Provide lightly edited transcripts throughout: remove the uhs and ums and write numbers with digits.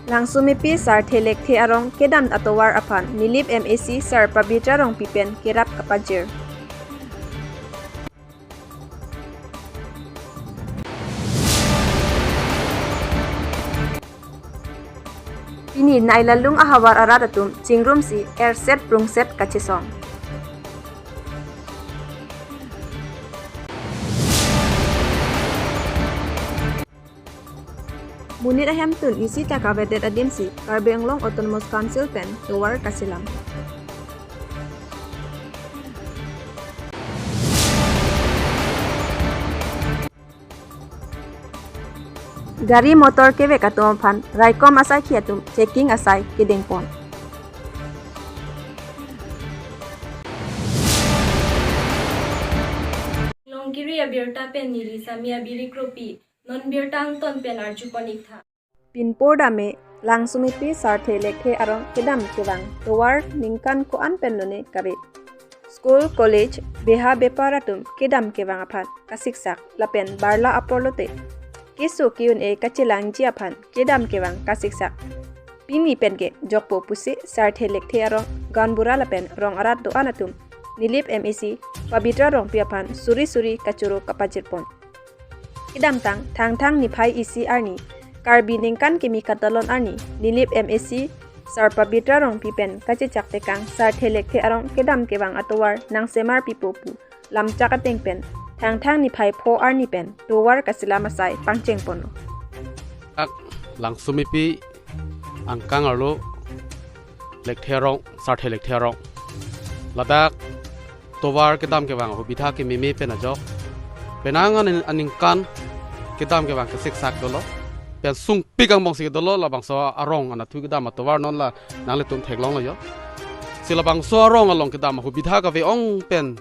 Langsung mipi sar thelek the arong kedam atowar apan nilip MAC sar pabitra rong pipen kirap kapajir. Ini nailalung ahawar aradatum cingrum si airset prungset kacesong. Munir ahem tun isi takavedet adimsi Karbi Anglong Autonomous Council pen luar kasilam. Gari motor keve katum pan raikom asai kiatum checking asai kidengpon. Longkiri abirta pen nili samia biri kropi non birtang ton pen arjuponik tha. Pinpor dame langsung mipi sar thelek the arong kedam kewang towar ningkan ko an penlone kabe. School college beha beparatum kedam kewang aphat kasiksak lapen barla apolote. Kisu kiun e kachilang jiaphan kedam kewang kasiksak. Pimi penke jokpo pusi sar thelek the arong ganbura lapen rong arat do anatum nilip MAC pabitra rong piaphan suri kachuro kapajirpon. Kedam tang nipai isi arni Karbi ningkan kimi katalon arni nilip MAC sar pabitra rong pipen kachicak tekang sar thelek the arong kedam kewang atowar nang semar pipopu lam chakateng pen tang nipai pho arni pen towar kasila masai pangcheng pono. Langsung mipi angkang arlo lektherong sar thelek therong ladak towar kedam kewang hobitha ke mimi pen ajok penangan aningkan kedam kewang kasiksak dolo pen sung pigang bong sig dolo la bangso arong ana thu kedam atowar non la nang le tum theklong lo yo sila bangso arong along kedam hobitha ka ve ong pen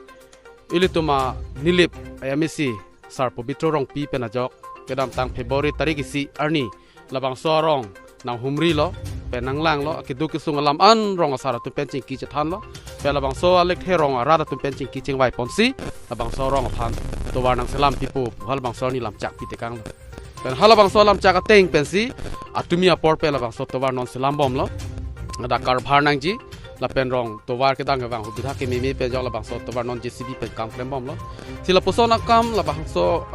ilituma nilip MAC sar pabitra rong pi pen ajok kedam tang February tarik isi arni la bangso arong nang humri lo penang lang lo akidu kisung alam an rong asara tu pencing ki chathan lo pela bang so alek herong arada tu pencing ki ching wai ponsi abang so rong phan to war nang selam pipu hal bang so ni lam chak pi tekang lo pen hal bang so lam chak ateng pensi atumi apor pela bang so to war non selam bom lo ada kar bhar nang ji la pen rong to war kedang bang hu bitha ke mimi pe jok la bang so to war non JCB pen kam klem bom lo sila poso na kam la bang so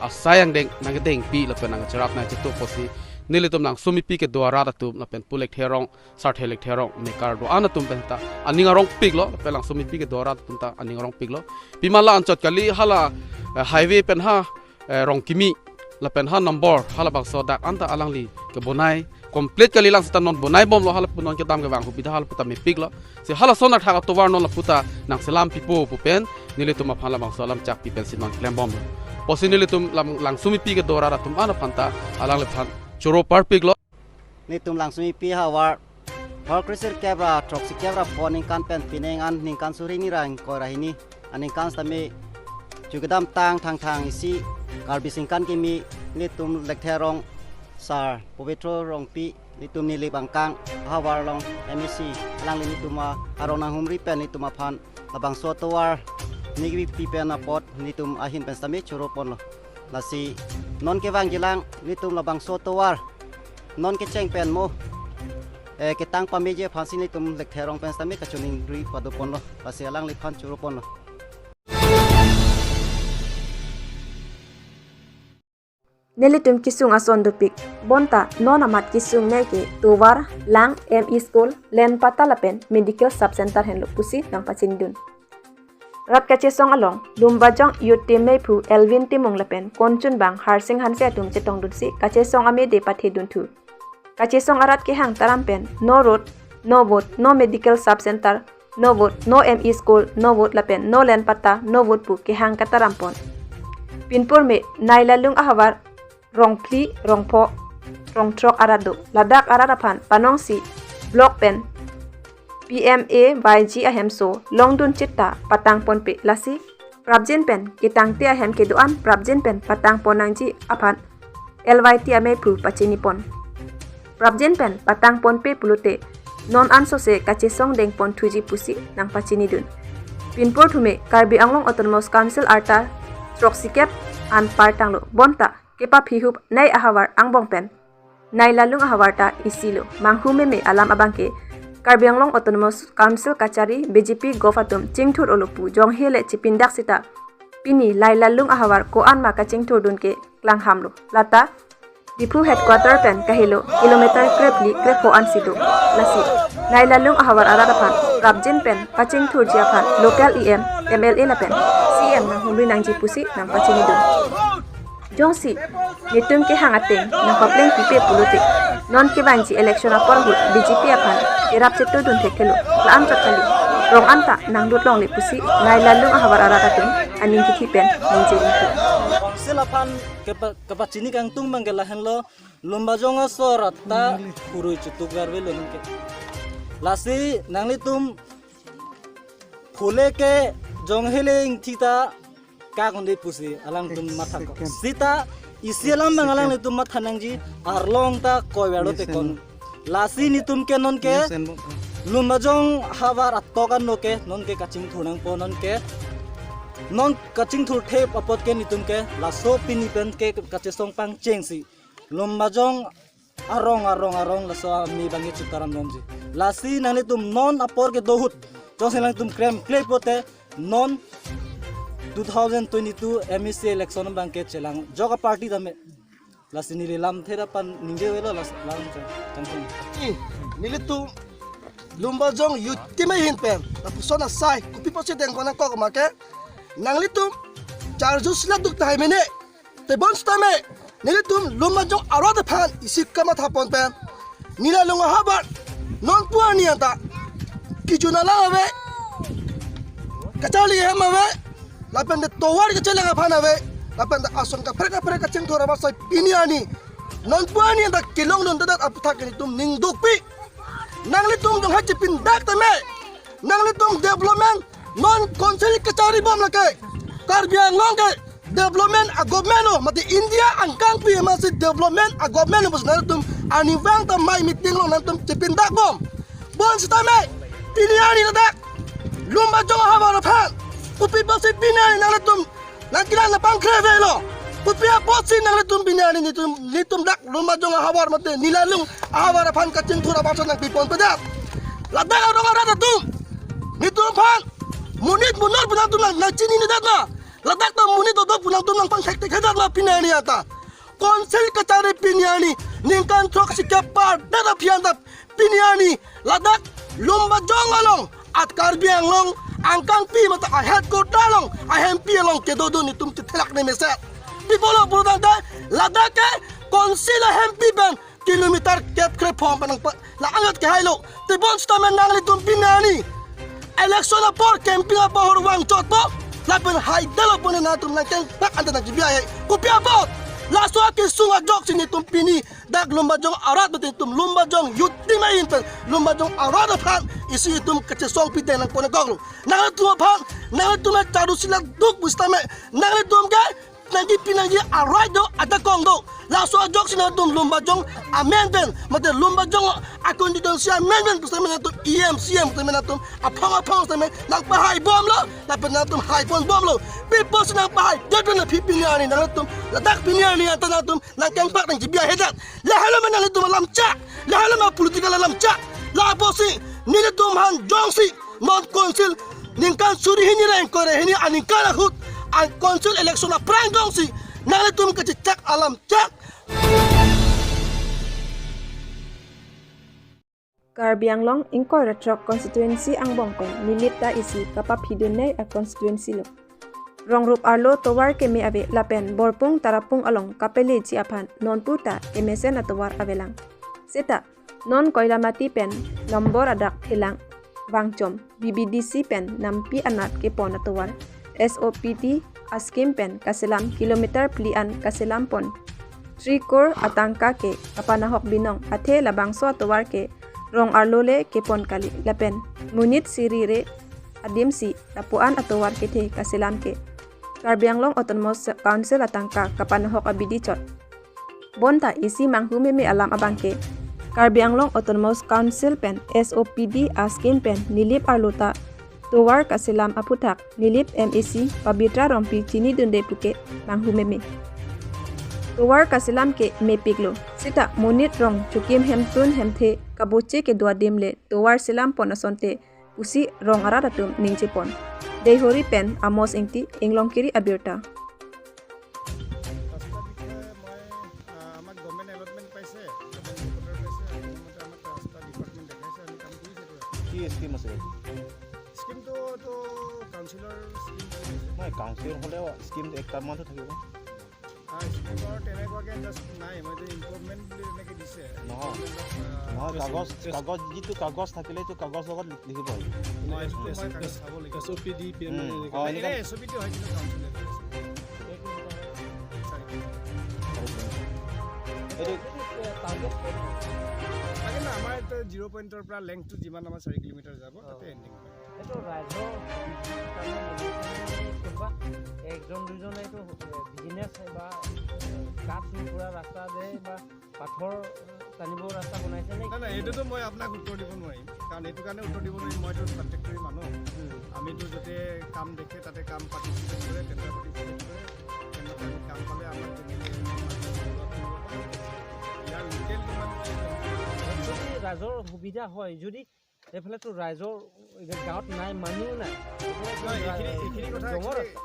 asayang deng nang deng pi la pen nang charap na chitu posi nilitum nang sumipi ke dua rata tum na pen pulek therong sart helek therong mekar do ana tum benta aninga rong piglo pelang sumipi ke dua rata tum ta aninga rong piglo pimala anchot kali hala highway pen ha rong kimi la pen ha number hala bang so dak anta alangli ke bonai complete kali lang sta non bonai bom lo hala punon ke dam ke bang hubida hala puta me piglo se hala sona thaga to war non la puta nang selam pipo pupen nilitum aphala bang salam chak pipen sinon klem bom posi nilitum lang sumipi ke dua rata tum ana phanta alang le phan choro parpik lo ni tum langsung pi hawar hor kriser kebra troksi kebra poning kan pen pineng an ning kan suri ni rang ko rahini aning kan stame jugadam tang isi karbi singkan kimi ni tum lektherong sar povitro rong pi ni tum ni libangkang hawar long MAC lang ni tuma arona humri pen ni tuma phan labang so towar ni pi pen apot ni tum ahin pen stame choro pon lo nasi non ke wang jilang nitum labang soto war non ke cheng pen mo ke tang pameje phansi nitum lektherong pen stame kachuning ri padopon lo pasi alang likhan churupon lo Nelitum kisung ason dupik bonta non amat kisung neke towar lang ME school len patalapen medical subcenter henlo pusi nang pacindun Rat kacesong along lumbajong youth team pu Elvin timong lepen konchun bang harsing hanse atum chetong dunsi kacesong ame de pathe duntu kacesong arat ke hang tarampen no road no vote no medical sub center no vote no ME school no vote lepen no len pata no vote pu ke hang katarampon pinpur me nailalung ahawar rongpli rongpo rongtrok arado ladak ararapan panongsi block pen PMA YG ahemso longdun chitta patang ponpe lasi prabjen pen kitang te ahem keduan prabjen pen patang ponangji apan LYT ame pu pachini pon prabjen pen patang ponpe pulute non anso se kachesong deng pon thuji pusi nang pachini dun pinpor thume Karbi Anglong Autonomous Council arta troksikep an partanglo bonta kepa phihup nai ahawar angbong pen nailalung ahawarta isilo manghu meme alam abangke Karbi Anglong Autonomous Council Kachari BJP Gofatum Chingthur Olupu Jonghele Chipindak Sita Pini Lailalung Ahawar Koan Maka Chingthur Dunke Klang Hamlo Lata Dipu Headquarter Pen Kahilo Kilometer Krepli Krepoan Sido Lasi Lailalung Ahawar Aradapan Rabjin Pen Pachingthur Jiapan Local EM MLA Lapen CM Nang Humri Nang Jipusi Nang Pachinidun Jongsi Nitum ke hangateng Nang Papleng Pipe Politik non ke banci election apor hut BJP apan irap cetu dun tekelo laam cakali rong anta nang dut long le pusi ngai lalung ahawar aratatum aning kikipen menjering tu silapan kapacini kang tung manggela henlo lomba jonga sorata purui cutuk garwe lonun ke lasi nang litum phule ke jong heling thita ka konde pusi alang tum mathak sita isialam mangalang ni tum mathanang ji arlong ta koiwado te kon lasi ni tum ke non ke lumajong habar attokan no ke non ke kaching thunang po non kaching thur thep apot ke ni tum ke laso pini pen ke kache song pang chengsi lumajong arong laso mi bangi chutaram nomji lasi nang ni tum non apor ke dohut jong lang tum krem clay pote non 2022 MEC election bangke chelang joga party dame lasini lam thera pan ninge welo lam tangkong nilitu lumba jong yutima hin pen tapusona sai kupi posi den kona ko make nanglitum charjus la duk tai mene te bon stame nilitum lumba jong arada phan isik kama thapon pen nila lunga habar non puani anta kijuna lawe kachali hemawe lapan de towar ke celenga phanawe lapan de ason ka preka ceng thora ba sai piniani non puani anta kilong non dadat apthak ni tum ning dukpi nangli tum jong hachi pindak tame nangli tum development non konseli kachari bom lake Karbi Anglong ke development a government mati India angkang pi masih development a government bus nangli tum aniwang ta mai meeting long nantum chipindak bom bon sitame piniani dadak lumba jong habar phan kupi basi piniani nangli tum langkilan na pangkreve lo kupi aposi nangli tum piniani nitum dak lumba jong habar mati nilalung habar phan kacing thura basa nang pipon pedat ladak orang ada tum nitum phan munit munor punang tum nang chini ni datna ladak ta munit do punang tum nang pang hektik hedat la piniani ata konsel kacari piniani ningkan trok sikapar dada pianta piniani ladak lumba jong along at Karbi Anglong angkang pi mata a headquarter long a hempi long ke do ni tum thelak ne meset pi bolo purutang da ladake konsila hempi ben kilometer kep krepom panang la angat ke hailo te bon stamen nang litum pinani election apor camping apa horwang chotpo la pen haidalo pon na tum nang pak anta na jibiaye kupi apot la so ke sunga jok sini tum pini dak lumba jong arat betul tum lumba jong yutti main pen lumba jong arat phan isi tum kache song pite nang pon goglu nang tum phan nang tum taru sila duk bustame nang tum ke nanti pinangi arai do ada kong do la so jok sini tum lumba jong amendment mate lumba jong constituency amendment bustame tum EMCM bustame tum apang bustame nang pahai bom lo la pen tum hai pon bom lo people nang pahai jadi na pipiniani nang tum la dak piniani ata tum nang keng pak nang jibia hedat la halo menang tum lam cha la halo ma politika lam cha la posi nile tum han jongsi non konsil ningkan suri hini reng kore hini aningkan hut an konsil election la prang jongsi nale tum kecicak alam cak Karbi Anglong ingkoi retrok constituency ang bongpen nilipta isi kapap hidunay a constituency lo Rongrup arlo towar kemi ave lapen borpung tarapung along kapele ci apan non puta emesen atowar avelang seta non koilamati pen nombor adak hilang wangchom BBDC pen nampi anat ke pon atowar SOPT askim pen kaselam kilometer plian kaselam pon trikor atangka ke kapanahok binong athe labangso atowar ke rong arlole ke pon kali lapen munit sirire adimsi tapuan atowar ke the kaselam ke Karbi Anglong Autonomous Council atangka kapanahok abidi chot bonta isi manghu meme alam abangke Karbi Anglong Autonomous Council pen SOPD askin pen nilip arlota towar kaselam aputak nilip MEC pabitra rompi chini dunde puke manghu meme towar kasilam ke mepiklo sita monit rong chukim hemtun hemthe kabuche ke dua dimle towar silam ponasonte pusi rong aradatum ningchipon dehori pen amos ingti inglongkiri abirta স্কিমটো তো কাউন্সিলৰ scheme মই কাউন্সিলৰ হ'লে scheme একটা মাহটো থাকিব স্কিমৰ তেনেকুৱাকৈ just নাই মই ইম্প্ৰুভমেণ্ট বুলি এনেকৈ দিছে নহয় কাগজ যিটো কাগজ থাকিলেতো কাগজ লগত লিখিব চাব লাগিব SOP দি SOPটো হয় কিন্তু কাউন্সিলৰ আমাৰ এইটো 0 পইণ্টৰ পৰা লেংথটো যিমান আমাৰ 4 কিলোমিটাৰ যাব তাতে এণ্ডিং হয় এইটো ৰাইজৰ একজন দুজনে এইটো বিজনেছ বা কাঠ চুৰা ৰাস্তা যে বা পাথৰ টানিব ৰাস্তা বনাইছে নে নাই এইটোতো মই আপোনাক উত্তৰ দিব নোৱাৰিম কাৰণ এইটো কাৰণে উত্তৰ দিব নোৱাৰিম মইতো কণ্ট্ৰেক্টৰী মানুহ আমিতো যাতে কাম দেখে তাতে কাম পাৰ্টিচিপেট কৰে টেণ্ডাৰ পাৰ্টিচিপেট কৰে তেনেকৈ কাম পালে আমাক যদি ৰাইজৰ সুবিধা হয় যদি এইফালেতো ৰাইজৰ গাঁৱত নাই মানুহ নাই এইখিনি কথা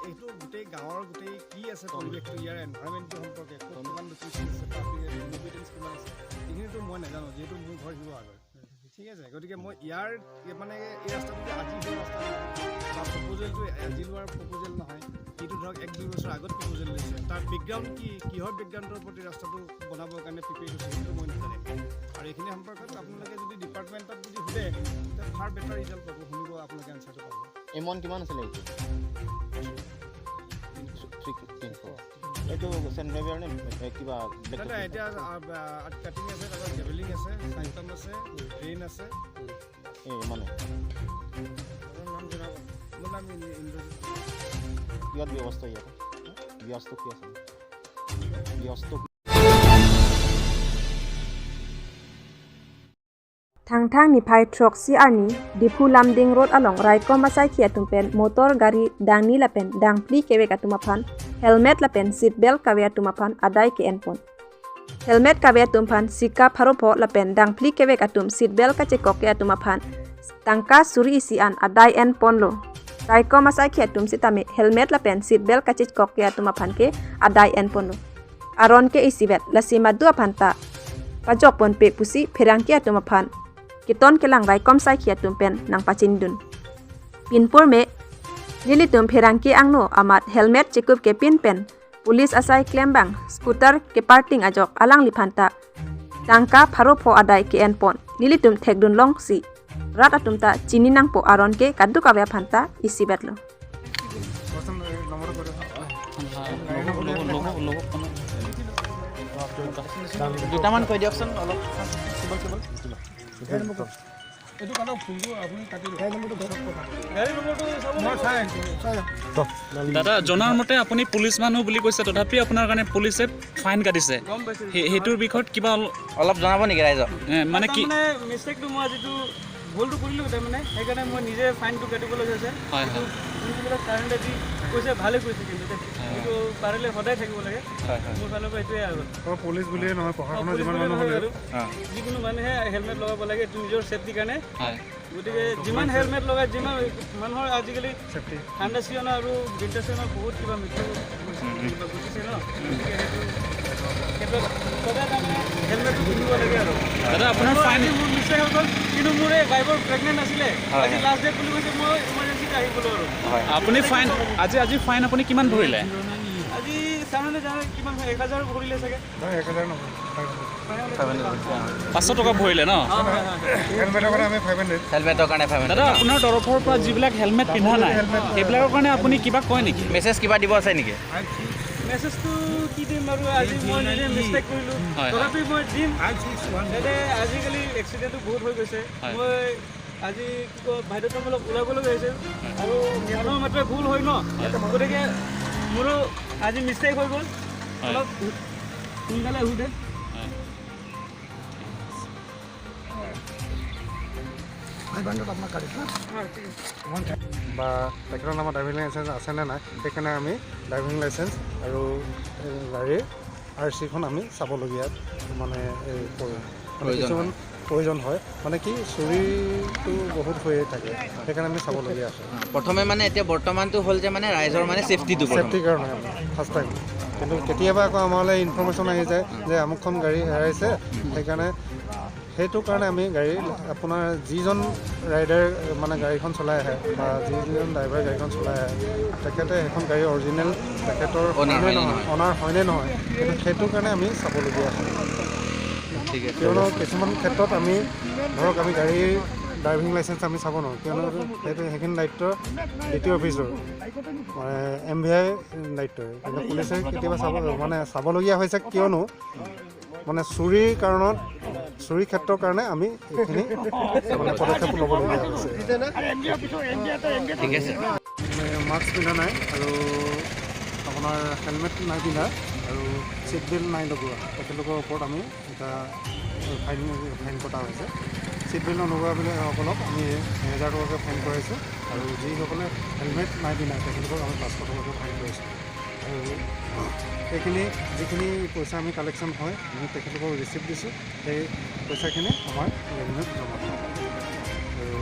এইটো গোটেই গাঁৱৰ গোটেই কি আছে পৰিৱেশটো ইয়াৰ এনভাইৰমেণ্টটো সম্পৰ্কে কিমান নিউট্ৰিশ্যন আছে ইনগ্ৰিডিয়েণ্টছ কিমান আছে এইখিনিতো মই নাজানো যিহেতু মোৰ ঘৰ শিৱসাগৰ ঠিক আছে গতিকে মই ইয়াৰ মানে এই ৰাস্তাটো যে আজি হোৱা ৰাস্তা বা প্ৰপ'জেলটো আজি লোৱাৰ প্ৰপ'জেল নহয় এইটো ধৰক 1-2 বছৰ আগত প্ৰপ'জেল লৈছে তাৰ বেকগ্ৰাউণ্ড কি কিহৰ বেকগ্ৰাউণ্ডৰ প্ৰতি ৰাস্তাটো বনাবৰ কাৰণে প্ৰিপেয়াৰ হৈছে সেইটো মই নাজানিম আৰু এইখিনি সম্পৰ্কত আপোনালোকে যদি ডিপাৰ্টমেণ্টত যদি সোধে তেতিয়া ফাৰ বেটাৰ ৰিজাল্ট পাব শুনিব আপোনালোকে এনচাৰটো পাব এমন কিমান আছিলে এইটো চেণ্ট্ৰেলৰ নে কিবা এতিয়া কাটিং আছে তাৰপৰা লেভেলিং আছে চাইটম আছে ড্ৰেইন আছে মানে নাম জনাব মোৰ নাম ইন্দ্ৰজিৎ ইয়াত ব্যৱস্থা ব্যস্ত কি আছে ব্যস্ত Thang ni phai truck CR ni Dipu Lamding Road along Raiko Masai Khiatumpen motor gari dang ni lapen dang pli kewe katumapan helmet lapen seat belt kawe atumapan adai ke enpon helmet kawe atumpan sika pharopo lapen dang pli kewe katum seat belt ka chekok ke atumapan tangka suri isian adai enpon lo Raiko Masai Khiatum sitame helmet lapen seat belt ka chekok ke atumapan ke adai enpon lo aron ke isibet lasima du apanta pajok pon pe pusi pherangki atumapan Kiton kelang Raikom sai Khiatumpen nang Pacindun. Pinpur me nilitum pherangki angno amat helmet cekup ke pinpen pulis asai klembang skuter ke parting ajok alang lipanta tangka pharo pho adai ke enpon nilitum thekdun long si rat atumta chini nang po aron ke kaddu kawe phanta isi betlo দুটামান কৈ দিয়কচোন অলপ এইটো কাটা ফুলটো আপুনি কাটি দাদা জনাৰ মতে আপুনি পুলিচ মানুহ বুলি কৈছে তথাপি আপোনাৰ কাৰণে পুলিচে ফাইন কাটিছে সেইটোৰ বিষয়ত কিবা অলপ জনাব নেকি ৰাইজক মানে কি মিষ্টেকটো মই যিটো ভুলটো কৰিলোঁ তাৰমানে সেইকাৰণে মই নিজে ফাইনটো কাটিবলগীয়া হৈছে হয় হয় যোনবিলাক কাৰেণ্টে দি কৈছে ভালে কৈছে কিন্তু কিন্তু পাৰিলে সদায় থাকিব লাগে মোৰ ফালৰ পৰা এইটোৱে আৰু পুলিচ বুলিয়ে নহয় প্ৰশাসনৰ যিমান মানুহ হ'লে যিকোনো মানুহে হেলমেট লগাব লাগে এইটো নিজৰ ছেফটিৰ কাৰণে গতিকে যিমান হেলমেট লগাই যিমান মানুহৰ আজিকালি ঠাণ্ডা ছিজনৰ আৰু উইণ্টাৰ ছিজনৰ বহুত কিবা মৃত্যু ঘটিছে ন ক্ষেত্ৰত সদায় তাৰমানে হেলমেটটো পিন্ধিব লাগে আৰু দাদা আপোনাৰ ফাইন মোৰ মিষ্টেক হৈ গ'ল কিন্তু মোৰ এই ড্ৰাইভাৰ প্ৰেগনেণ্ট আছিলে আজি লাষ্ট ডেট বুলি কৈছে মই ইমাৰ্জেঞ্চিত আহি গ'লোঁ আৰু আপুনি ফাইন আজি ফাইন আপুনি কিমান ভৰিলে আজি চাউনে জানে কিমান 1000 ভৰিলে চাগে 1000 নহয় 500 টকা ভৰিলে ন হেলমেটৰ কাৰণে আমি 500 হেলমেটৰ কাৰণে 500 দাদা আপোনাৰ তৰফৰ পৰা যিবিলাক হেলমেট পিন্ধা নাই সেইবিলাকৰ কাৰণে আপুনি কিবা কয় নেকি মেছেজ কিবা দিব আছে নেকি মেছেজটো কি দিম আৰু আজি মই নিজে মিষ্টেক কৰিলোঁ তথাপি মই দিম যাতে আজিকালি এক্সিডেণ্টটো বহুত হৈ গৈছে মই আজি কি কয় বাধ্যতামূলক ওলাবলগীয়া হৈছে আৰু মানুহৰ মাত্ৰে ভুল হয় ন গতিকে মোৰো আজি মিষ্টেক হৈ গ'ল অলপ সোনকালে সোধে বা তেখেতৰ নামত ড্ৰাইভিং লাইচেঞ্চ আছেনে নাই সেইকাৰণে আমি ড্ৰাইভিং লাইচেঞ্চ আৰু গাড়ীৰ RC-খন আমি চাবলগীয়া মানে কিছুমান প্ৰয়োজন হয় মানে কি চুৰিটো বহুত হৈয়ে থাকে সেইকাৰণে আমি চাবলগীয়া আছে প্ৰথমে মানে এতিয়া বৰ্তমানটো হ'ল যে মানে ৰাইজৰ মানে ছেফটিটো ছেফটিৰ কাৰণে আমি ফাৰ্ষ্ট টাইম কিন্তু কেতিয়াবা আকৌ আমালৈ ইনফৰ্মেশ্যন আহি যায় যে আমুকখন গাড়ী হেৰাইছে সেইকাৰণে সেইটো কাৰণে আমি গাড়ী আপোনাৰ যিজন ৰাইডাৰ মানে গাড়ীখন চলাই আহে বা যিজন ড্ৰাইভাৰ গাড়ীখন চলাই আহে তেখেতে সেইখন গাড়ী অৰিজিনেল তেখেতৰ অনাৰ হয়নে নহয় কিন্তু সেইটো কাৰণে আমি চাবলগীয়া হয় কিয়নো কিছুমান ক্ষেত্ৰত আমি ধৰক আমি গাড়ীৰ ড্ৰাইভিং লাইচেঞ্চ আমি চাব নোৱাৰোঁ কিয়নো সেইখিনি দায়িত্ব দ্বিতীয় অফিচৰ MVI দায়িত্ব কিন্তু পুলিচে কেতিয়াবা চাবলগীয়া হৈছে কিয়নো মানে চুৰিৰ কাৰণত চুৰি ক্ষেত্ৰৰ কাৰণে আমি এইখিনি মানে পদক্ষেপ ল'বলগীয়া হৈছে মাস্ক পিন্ধা নাই আৰু আপোনাৰ হেলমেট নাই পিন্ধা আৰু ছিট বেল্ট নাই লগোৱা তেখেতলোকৰ ওপৰত আমি এটা ফাইন কটা হৈছে ছিট বেল্ট নলগোৱাবিলাকসকলক আমি 1000 টকাকৈ ফাইন কৰাইছোঁ আৰু যিসকলে হেলমেট নাই পিন্ধা তেখেতলোকক আমি 500 টকাকৈ ফাইন কৰিছোঁ আৰু এইখিনি যিখিনি পইচা আমি কালেকশ্যন হয় আমি তেখেতলোকক ৰিচিপ্ট দিছোঁ সেই পইচাখিনি আমাৰ ৰেভিনিউত জমা হয় আৰু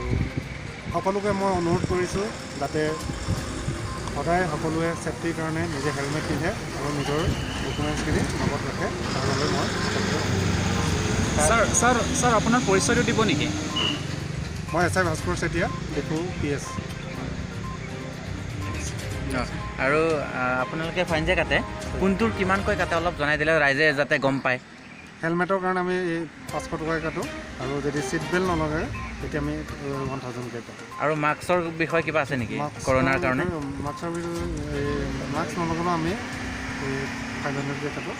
সকলোকে মই অনুৰোধ কৰিছোঁ যাতে সদায় সকলোৱে ছেফটিৰ কাৰণে নিজে হেলমেট পিন্ধে আৰু নিজৰ ডকুমেণ্টছখিনি লগত ৰাখে তাৰ বাবে মই ছাৰ আপোনাৰ পৰিচয়টো দিব নেকি মই SI Bhaskar Chetia depot PS আৰু আপোনালোকে ফাইন যে কাটে কোনটোৰ কিমানকৈ কাটে অলপ জনাই দিলে ৰাইজে যাতে গম পায় হেলমেটৰ কাৰণে আমি 500 টকাকৈ কাটোঁ আৰু যদি ছিট বেল্ট নলগায় তেতিয়া আমি 1000কৈ কাটোঁ আৰু মাস্কৰ বিষয়ে কিবা আছে নেকি কৰোণাৰ কাৰণে মাস্ক নলগালেও আমি 500কৈ কাটোঁ